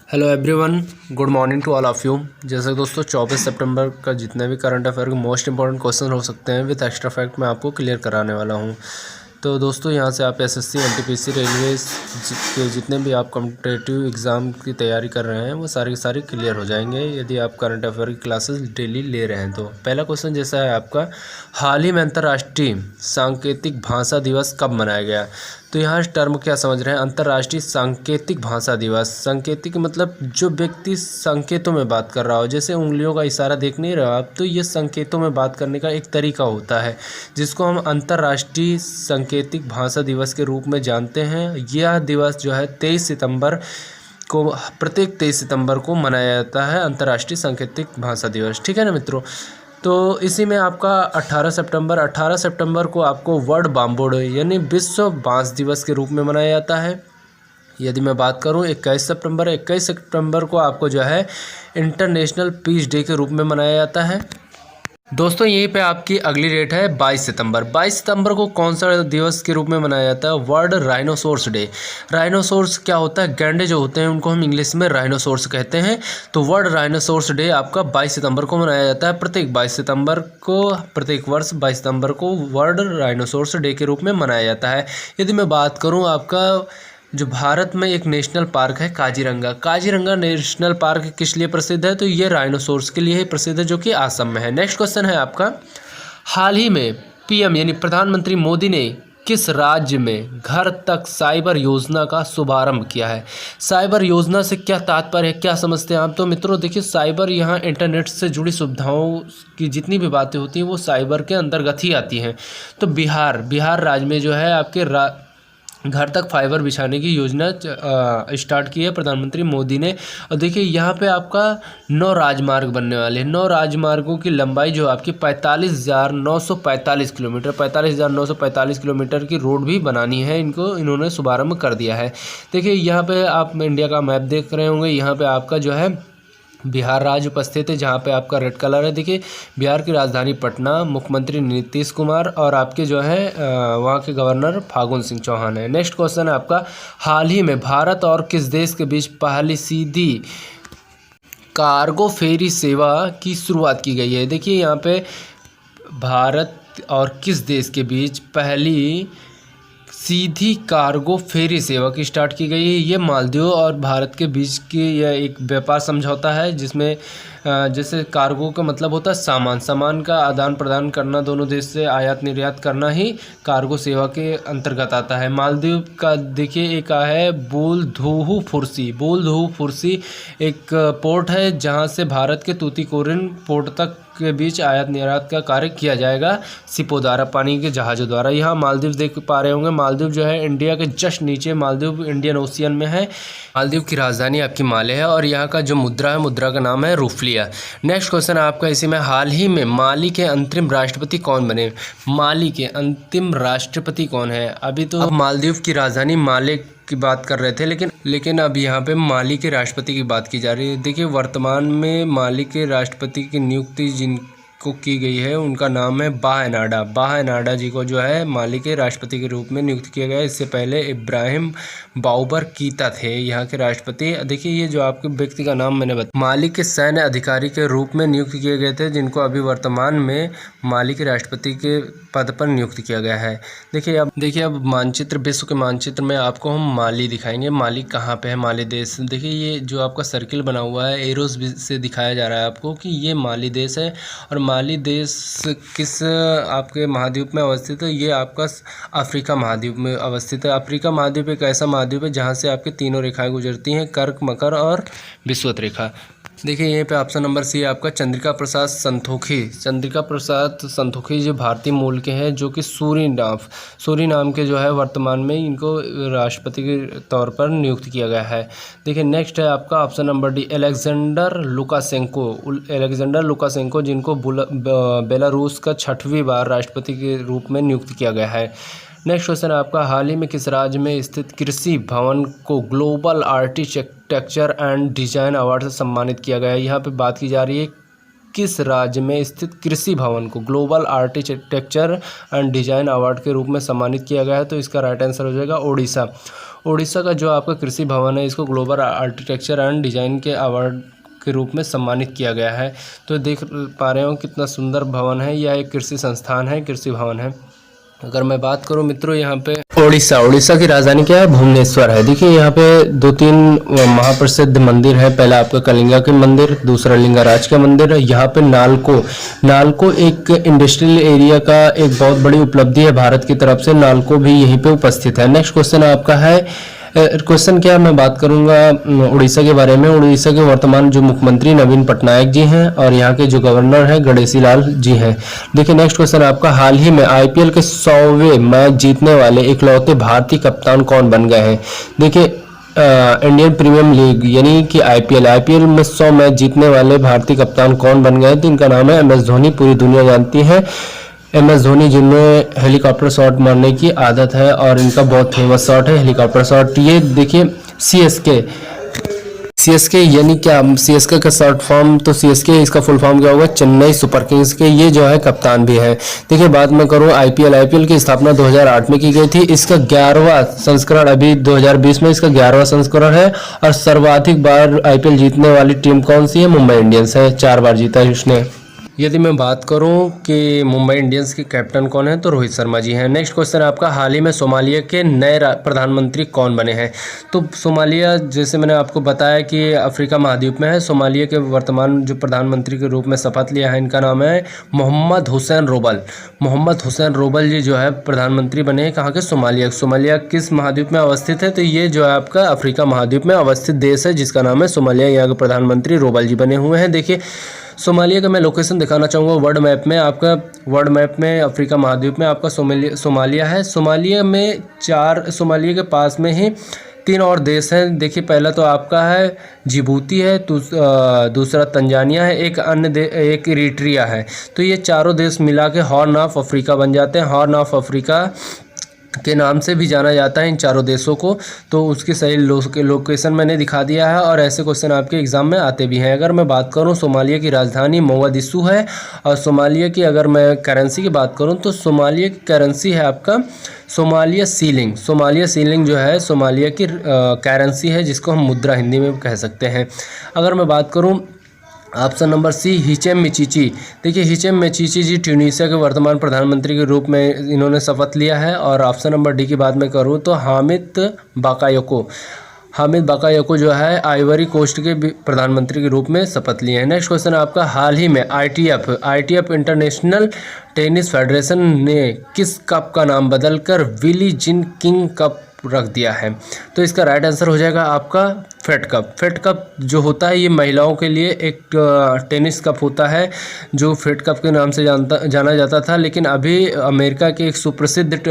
Hello everyone, good morning to all of you. जैसे दोस्तों 24 सितंबर का जितने भी करंट अफेयर के मोस्ट इंपॉर्टेंट क्वेश्चन हो सकते हैं विद एक्स्ट्रा फैक्ट मैं आपको क्लियर कराने वाला हूं। तो दोस्तों यहाँ से आप एसएससी, एनटीपीसी, रेलवे के जितने भी आप कॉम्पिटिटिव एग्ज़ाम की तैयारी कर रहे हैं वो सारे क्लियर हो जाएंगे यदि आप करंट अफेयर की क्लासेस डेली ले रहे हैं। तो पहला क्वेश्चन जैसा है आपका, हाल ही में अंतर्राष्ट्रीय सांकेतिक भाषा दिवस कब मनाया गया? तो यहाँ टर्म क्या समझ रहे हैं, अंतर्राष्ट्रीय सांकेतिक भाषा दिवस। सांकेतिक मतलब जो व्यक्ति संकेतों में बात कर रहा हो, जैसे उंगलियों का इशारा देख नहीं रहा आप, तो ये संकेतों में बात करने का एक तरीका होता है जिसको हम अंतर्राष्ट्रीय सांकेतिक भाषा दिवस के रूप में जानते हैं। यह दिवस जो है 23 सितंबर को, प्रत्येक 23 सितंबर को मनाया जाता है अंतर्राष्ट्रीय सांकेतिक भाषा दिवस। ठीक है ना मित्रों। तो इसी में आपका 18 सितंबर को आपको वर्ल्ड बाम्बू डे यानी विश्व बांस दिवस के रूप में मनाया जाता है। यदि मैं बात करूं 21 सितंबर को आपको जो है इंटरनेशनल पीस डे के रूप में मनाया जाता है। दोस्तों यहीं पे आपकी अगली डेट है 22 सितंबर। 22 सितंबर को कौन सा दिवस के रूप में मनाया जाता है? World rhinoceros day. राइनोसोर्स क्या होता है? गैंडे जो होते हैं उनको हम इंग्लिश में राइनोसोर्स कहते हैं। तो वर्ल्ड राइनोसोर्स डे आपका 22 सितंबर को मनाया जाता है। प्रत्येक वर्ष 22 सितंबर को वर्ल्ड राइनोसोर्स डे के रूप में मनाया जाता है। यदि मैं बात करूँ आपका जो भारत में एक नेशनल पार्क है काजीरंगा नेशनल पार्क किस लिए प्रसिद्ध है? तो ये राइनोसोर्स के लिए ही प्रसिद्ध है जो कि असम में है। नेक्स्ट क्वेश्चन है आपका, हाल ही में पीएम यानी प्रधानमंत्री मोदी ने किस राज्य में घर तक साइबर योजना का शुभारंभ किया है? साइबर योजना से क्या तात्पर्य है, क्या समझते हैं आप? तो मित्रों देखिए, साइबर यहाँ इंटरनेट से जुड़ी सुविधाओं की जितनी भी बातें होती हैं वो साइबर के अंतर्गत ही आती हैं। तो बिहार राज्य में जो है आपके घर तक फाइबर बिछाने की योजना स्टार्ट की है प्रधानमंत्री मोदी ने। और देखिए यहाँ पे आपका 9 राजमार्ग बनने वाले हैं। 9 राजमार्गों की लंबाई जो आपकी 45,945 किलोमीटर की रोड भी बनानी है। इन्होंने शुभारंभ कर दिया है। देखिए यहाँ पे आप इंडिया का मैप देख रहे होंगे, यहाँ पे आपका जो है बिहार राज्य उपस्थित है जहाँ पे आपका रेड कलर है। देखिए बिहार की राजधानी पटना, मुख्यमंत्री नीतीश कुमार और आपके जो है वहाँ के गवर्नर फागुन सिंह चौहान है। नेक्स्ट क्वेश्चन है आपका, हाल ही में भारत और किस देश के बीच पहली सीधी कार्गो फेरी सेवा की शुरुआत की गई है? देखिए यहाँ पे भारत और किस देश के बीच पहली सीधी कार्गो फेरी सेवा की स्टार्ट की गई है। ये मालदीव और भारत के बीच की यह एक व्यापार समझौता है जिसमें जैसे कार्गो का मतलब होता है सामान का आदान प्रदान करना, दोनों देश से आयात निर्यात करना ही कार्गो सेवा के अंतर्गत आता है। मालदीव का देखिए एक है बुलदुहु फुर्सी एक पोर्ट है जहां से भारत के तूतीकोरिन पोर्ट तक के बीच आयात निर्यात का कार्य किया जाएगा शिपों द्वारा, पानी के जहाज़ों द्वारा। यहाँ मालदीव देख पा रहे होंगे, मालदीव जो है इंडिया के जस्ट नीचे, मालदीव इंडियन ओशियन में है। मालदीव की राजधानी आपकी माले है और यहाँ का जो मुद्रा है, मुद्रा का नाम है रूफलिया। नेक्स्ट क्वेश्चन आपका इसी में, हाल ही में माली के अंतरिम राष्ट्रपति कौन बने? माली के अंतिम राष्ट्रपति कौन है? अभी तो मालदीव की राजधानी माले की बात कर रहे थे लेकिन अब यहाँ पे माली के राष्ट्रपति की बात की जा रही है। देखिए वर्तमान में माली के राष्ट्रपति की नियुक्ति जिनको की गई है उनका नाम है बाह एनाडा जी को जो है माली के राष्ट्रपति के रूप में नियुक्त किया गया है। इससे पहले इब्राहिम बाउबर कीता थे यहाँ के राष्ट्रपति। देखिए ये जो आपके व्यक्ति का नाम मैंने बताया, माली के सैन्य अधिकारी के रूप में नियुक्त किए गए थे जिनको अभी वर्तमान में माली के राष्ट्रपति के पद पर नियुक्त किया गया है। देखिए अब मानचित्र, विश्व के मानचित्र में आपको हम माली दिखाएंगे। माली कहाँ पे है? माली देश, देखिए ये जो आपका सर्किल बना हुआ है एरोस से दिखाया जा रहा है आपको कि ये माली देश है। और माली देश किस आपके महाद्वीप में अवस्थित है? ये आपका अफ्रीका महाद्वीप में अवस्थित है। अफ्रीका महाद्वीप एक ऐसा महाद्वीप है जहाँ से आपके तीनों रेखाएं गुजरती हैं, कर्क, मकर और विषुवत रेखा। देखिए यहीं पे ऑप्शन नंबर सी है आपका चंद्रिका प्रसाद संतोखी जो भारतीय मूल के हैं जो कि सूरीनाम के जो है वर्तमान में इनको राष्ट्रपति के तौर पर नियुक्त किया गया है। देखिए नेक्स्ट है आपका option number D, Alexander Lukashenko जिनको बेलारूस का 6वीं बार राष्ट्रपति के रूप में नियुक्त किया गया है। नेक्स्ट क्वेश्चन है आपका, हाल ही में किस राज्य में स्थित कृषि भवन को global architecture and design award से सम्मानित किया गया है? यहाँ पे बात की जा रही है किस राज्य में स्थित कृषि भवन को global architecture and design award के रूप में सम्मानित किया गया है? तो इसका राइट आंसर हो जाएगा ओडिशा। ओडिशा का जो आपका कृषि भवन है इसको ग्लोबल आर्किटेक्चर एंड डिजाइन के अवार्ड के रूप में सम्मानित किया गया है। तो देख पा रहे हो कितना सुंदर भवन है, यह एक कृषि संस्थान है, कृषि भवन है। अगर मैं बात करूं मित्रों यहाँ पे उड़ीसा की राजधानी क्या है? भुवनेश्वर है। देखिए यहाँ पे 2-3 महाप्रसिद्ध मंदिर है। पहला आपका कलिंगा के मंदिर, दूसरा लिंगाराज का मंदिर है। यहाँ पे नालको एक इंडस्ट्रियल एरिया का एक बहुत बड़ी उपलब्धि है भारत की तरफ से। नालको भी यहीं पे उपस्थित है। नेक्स्ट क्वेश्चन आपका है, क्वेश्चन क्या मैं बात करूंगा उड़ीसा के बारे में। उड़ीसा के वर्तमान जो मुख्यमंत्री नवीन पटनायक जी हैं और यहाँ के जो गवर्नर हैं गणेशी लाल जी हैं। देखिए नेक्स्ट क्वेश्चन आपका, हाल ही में आईपीएल के 100वें मैच जीतने वाले इकलौते भारतीय कप्तान कौन बन गए हैं? देखिए इंडियन प्रीमियर लीग यानी कि आईपीएल में 100 मैच जीतने वाले भारतीय कप्तान कौन बन गए? तो इनका नाम है MS धोनी। पूरी दुनिया जानती है MS धोनी, जिनमें हेलीकॉप्टर शॉट मारने की आदत है और इनका बहुत फेमस शॉट है हेलीकॉप्टर शॉट। ये देखिए CSK यानी क्या? CSK का शॉर्ट फॉर्म, तो CSK इसका फुल फॉर्म क्या होगा? चेन्नई सुपर किंग्स के ये जो है कप्तान भी है। देखिए बात मैं करूँ आईपीएल की स्थापना 2008 में की गई थी। इसका 11वां संस्करण अभी 2020 में इसका 11वां संस्करण है। और सर्वाधिक बार आईपीएल जीतने वाली टीम कौन सी है? मुंबई इंडियंस है, 4 बार जीता है उसने। यदि मैं बात करूं कि मुंबई इंडियंस के कैप्टन कौन है, तो रोहित शर्मा जी हैं। नेक्स्ट क्वेश्चन आपका, हाल ही में सोमालिया के नए प्रधानमंत्री कौन बने हैं? तो सोमालिया, जैसे मैंने आपको बताया कि अफ्रीका महाद्वीप में है। सोमालिया के वर्तमान जो प्रधानमंत्री के रूप में शपथ लिया है, इनका नाम है मोहम्मद हुसैन रोबल। मोहम्मद हुसैन रोबल जी जो है प्रधानमंत्री बने हैं कहाँ के? सोमालिया किस महाद्वीप में अवस्थित है? तो ये जो है आपका अफ्रीका महाद्वीप में अवस्थित देश है जिसका नाम है सोमालिया। यहाँ के प्रधानमंत्री रोबल जी बने हुए हैं। देखिए सोमालिया का मैं लोकेशन दिखाना चाहूँगा वर्ल्ड मैप में। आपका वर्ल्ड मैप में अफ्रीका महाद्वीप में आपका सोमालिया है। सोमालिया के पास में ही 3 और देश हैं। देखिए पहला तो आपका है जिबूती है, दूसरा तंजानिया है, एक इरिट्रिया है। तो ये चारों देश मिला के हॉर्न ऑफ अफ्रीका बन जाते हैं। हॉर्न ऑफ अफ्रीका के नाम से भी जाना जाता है इन चारों देशों को। तो उसकी सही लोकेशन मैंने दिखा दिया है और ऐसे क्वेश्चन आपके एग्जाम में आते भी हैं। अगर मैं बात करूं सोमालिया की राजधानी मोगादिशु है। और सोमालिया की अगर मैं करेंसी की बात करूं तो सोमालिया की करेंसी है आपका सोमालिया सीलिंग जो है सोमालिया की करेंसी है, जिसको हम मुद्रा हिंदी में कह सकते हैं। अगर मैं बात करूँ ऑप्शन नंबर सी, हिचेम मिचिची। देखिए हिचेम मिचिची जी ट्यूनीशिया के वर्तमान प्रधानमंत्री के रूप में इन्होंने शपथ लिया है। और ऑप्शन नंबर डी की बात मैं करूं तो हामिद बाकायोको जो है आइवरी कोस्ट के प्रधानमंत्री के रूप में शपथ लिए हैं। नेक्स्ट क्वेश्चन आपका, हाल ही में ITF इंटरनेशनल टेनिस फेडरेशन ने किस कप का नाम बदलकर विली जिन किंग कप रख दिया है? तो इसका राइट आंसर हो जाएगा आपका फेड कप जो होता है ये महिलाओं के लिए एक टेनिस कप होता है जो फेड कप के नाम से जाना जाता था। लेकिन अभी अमेरिका के एक सुप्रसिद्ध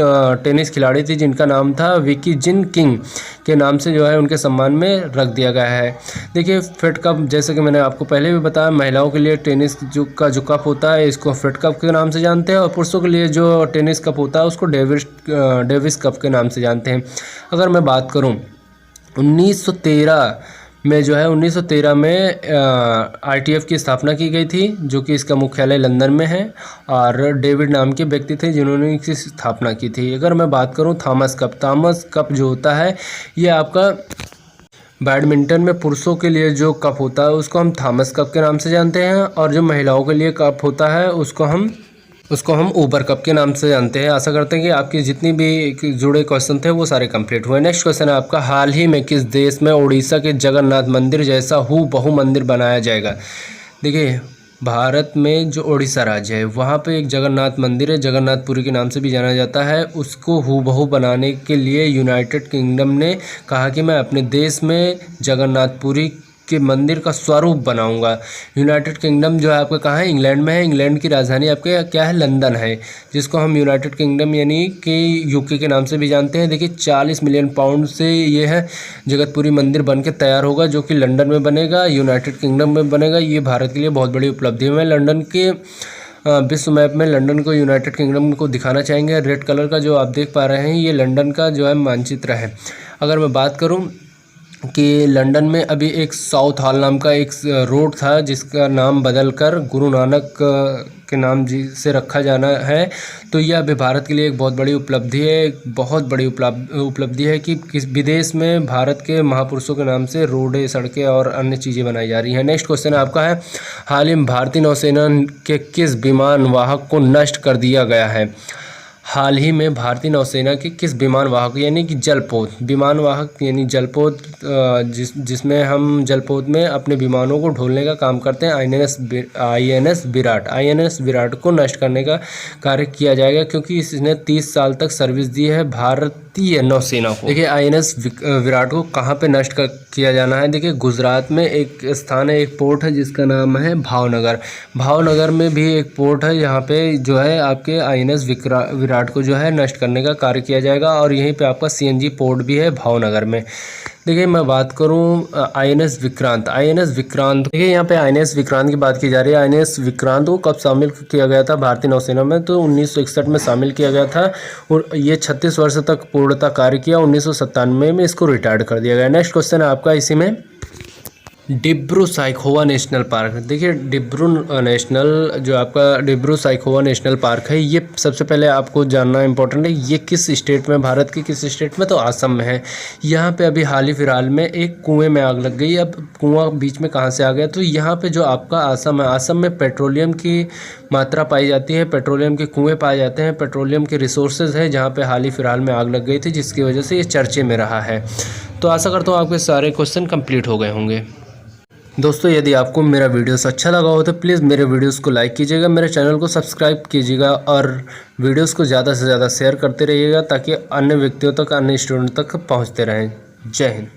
टेनिस खिलाड़ी थी जिनका नाम था विकी जिन किंग के नाम से जो है उनके सम्मान में रख दिया गया है। देखिए फेड कप, जैसे कि मैंने आपको पहले भी बताया, महिलाओं के लिए टेनिस जो कप होता है इसको फेड कप के नाम से जानते हैं। और पुरुषों के लिए जो टेनिस कप होता है उसको डेविस कप के नाम से जानते हैं। अगर मैं बात करूं 1913 में ITF की स्थापना की गई थी, जो कि इसका मुख्यालय लंदन में है। और डेविड नाम के व्यक्ति थे जिन्होंने इसकी स्थापना की थी। अगर मैं बात करूं थॉमस कप जो होता है ये आपका बैडमिंटन में पुरुषों के लिए जो कप होता है उसको हम थॉमस कप के नाम से जानते हैं। और जो महिलाओं के लिए कप होता है उसको हम ऊबर कप के नाम से जानते हैं। आशा करते हैं कि आपके जितनी भी जुड़े क्वेश्चन थे वो सारे कंप्लीट हुए। नेक्स्ट क्वेश्चन है आपका, हाल ही में किस देश में उड़ीसा के जगन्नाथ मंदिर जैसा हूबहू मंदिर बनाया जाएगा? देखिए भारत में जो उड़ीसा राज्य है वहाँ पे एक जगन्नाथ मंदिर है, जगन्नाथपुरी के नाम से भी जाना जाता है। उसको हूबहू बनाने के लिए यूनाइटेड किंगडम ने कहा कि मैं अपने देश में जगन्नाथपुरी के मंदिर का स्वरूप बनाऊंगा। यूनाइटेड किंगडम जो है आपका कहाँ है? इंग्लैंड में है। इंग्लैंड की राजधानी आपके क्या है? लंदन है, जिसको हम यूनाइटेड किंगडम यानी कि UK के नाम से भी जानते हैं। देखिए 40 मिलियन पाउंड से ये है जगतपुरी मंदिर बन के तैयार होगा, जो कि लंदन में बनेगा, यूनाइटेड किंगडम में बनेगा। ये भारत के लिए बहुत बड़ी उपलब्धि है। मैं लंदन के विश्व मैप में लंदन को यूनाइटेड किंगडम को दिखाना चाहेंगे। रेड कलर का जो आप देख पा रहे हैं ये लंदन का जो है मानचित्र है। अगर मैं बात करूँ कि लंदन में अभी एक साउथ हॉल नाम का एक रोड था जिसका नाम बदलकर गुरु नानक के नाम जी से रखा जाना है। तो यह अभी भारत के लिए एक बहुत बड़ी उपलब्धि है, एक बहुत बड़ी उपलब्धि है कि किस विदेश में भारत के महापुरुषों के नाम से रोडें, सड़कें और अन्य चीज़ें बनाई जा रही हैं। नेक्स्ट क्वेश्चन आपका है, हाल ही में भारतीय नौसेना के किस विमान वाहक को नष्ट कर दिया गया है? हाल ही में भारतीय नौसेना के किस विमान वाहक यानी कि जलपोत, विमान वाहक यानी जलपोत जिसमें हम जलपोत में अपने विमानों को ढोलने का काम करते हैं, आईएनएस विराट को नष्ट करने का कार्य किया जाएगा क्योंकि इसने 30 साल तक सर्विस दी है भारतीय नौसेना को। देखिए आईएनएस विराट को कहाँ पे नष्ट किया जाना है? देखिए गुजरात में एक स्थान है, एक पोर्ट है जिसका नाम है भावनगर। भावनगर में भी एक पोर्ट है, यहाँ पे जो है आपके आईएनएस विराट को जो है नष्ट करने का कार्य किया जाएगा और यहीं पे आपका सीएनजी पोर्ट भी है भावनगर में। देखिए मैं बात करूं आईएनएस विक्रांत, देखिए यहाँ पे आईएनएस विक्रांत की बात की जा रही है। आईएनएस विक्रांत को कब शामिल किया गया था भारतीय नौसेना में? तो 1961 में शामिल किया गया था और ये 36 वर्ष तक पूर्णतः कार्य किया। 1997 में इसको रिटायर्ड कर दिया गया। नेक्स्ट क्वेश्चन है आपका इसी में, डिब्रू साइखोवा नेशनल पार्क। देखिए डिब्रू साइखोवा नेशनल पार्क है, ये सबसे पहले आपको जानना इम्पोर्टेंट है। ये किस स्टेट में, भारत के किस स्टेट में? तो असम में है। यहाँ पे अभी हाल ही फिलहाल में एक कुएं में आग लग गई। अब कुआं बीच में कहाँ से आ गया? तो यहाँ पे जो आपका असम है, असम में पेट्रोलियम की मात्रा पाई जाती है, पेट्रोलियम के कुएँ पाए जाते हैं, पेट्रोलियम के रिसोर्सेज है जहाँ पे हाल ही फिलहाल में आग लग गई थी जिसकी वजह से ये चर्चे में रहा है। तो आशा करता हूँ आपके सारे क्वेश्चन कंप्लीट हो गए होंगे। दोस्तों यदि आपको मेरा वीडियोस अच्छा लगा हो तो प्लीज़ मेरे वीडियोस को लाइक कीजिएगा, मेरे चैनल को सब्सक्राइब कीजिएगा और वीडियोस को ज़्यादा से ज़्यादा शेयर करते रहिएगा ताकि अन्य व्यक्तियों तक, अन्य स्टूडेंट तक पहुंचते रहें। जय हिंद।